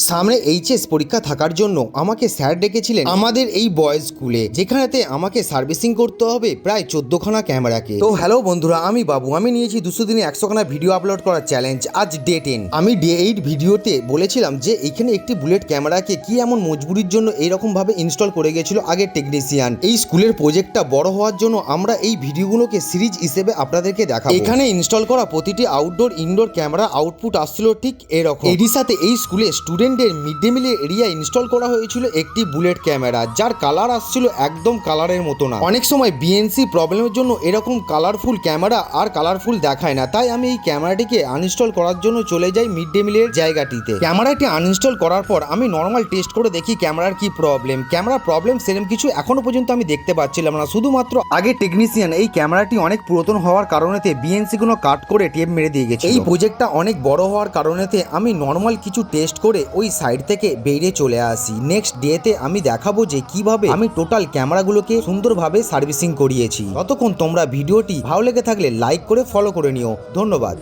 সামনে এইচএস পরীক্ষা থাকার জন্য আমাকে স্যার ডেকেছিলেন আমাদের এই বয়েজ স্কুলে, যেখানেতে আমাকে সার্ভিসিং করতে হবে প্রায় 14খানা ক্যামেরাকে। তো হ্যালো বন্ধুরা, আমি বাবু। আমি নিয়েছি 200 দিনে 100খানা ভিডিও আপলোড করার চ্যালেঞ্জ। আজ ডে 10। আমি ডে 8 ভিডিওতে বলেছিলাম যে এখানে একটি বুলেট ক্যামেরাকে কি এমন মজবুরির জন্য এইরকম ভাবে ইনস্টল করে গেছিল আগের টেকনিশিয়ান। এই স্কুলের প্রজেক্টটা বড় হওয়ার জন্য আমরা এই ভিডিওগুলোকে সিরিজ হিসেবে আপনাদেরকে দেখাবো। এখানে ইনস্টল করা প্রতিটি আউটডোর ইনডোর ক্যামেরা আউটপুট আসছিল ঠিক এরকম। এরই সাথে এই স্কুলে স্টুডেন্টদের মিড ডে মিলের এরিয়া ইনস্টল করা হয়েছিল একটি বুলেট ক্যামেরা, যার কালার আসছিল একদম কালারের মতো না। অনেক সময় বিএনসি প্রবলেমের জন্য এরকম কালারফুল ক্যামেরা আর কালারফুল দেখায় না, তাই আমি এই ক্যামেরাটিকে আনইনস্টল করার জন্য চলে যাই মিড ডে মিলের জায়গাটিতে। ক্যামেরাটি আনইনস্টল করার পর আমি নর্মাল টেস্ট করে দেখি ক্যামেরার কি প্রবলেম। ক্যামেরার প্রবলেম সেরকম কিছু এখনো পর্যন্ত আমি দেখতে পাচ্ছিলাম না, শুধুমাত্র আগে টেকনিশিয়ান এই ক্যামেরাটি অনেক পুরাতন হওয়ার কারণেতে বিএনসি গুলো কাট করে টেপ মেরে দিয়ে গেছে। এই প্রজেক্টটা অনেক বড় হওয়ার কারণেতে আমি নর্মাল কিছু টেস্ট করে ওই সাইড থেকে বেরিয়ে চলে আসি। নেক্সট ডেতে আমি দেখাবো যে কিভাবে আমি টোটাল ক্যামেরাগুলোকে সুন্দরভাবে সার্ভিসিং করিয়েছি। ততক্ষণ তোমরা ভিডিওটি ভালো লেগে থাকলে লাইক করে ফলো করে নিও। ধন্যবাদ।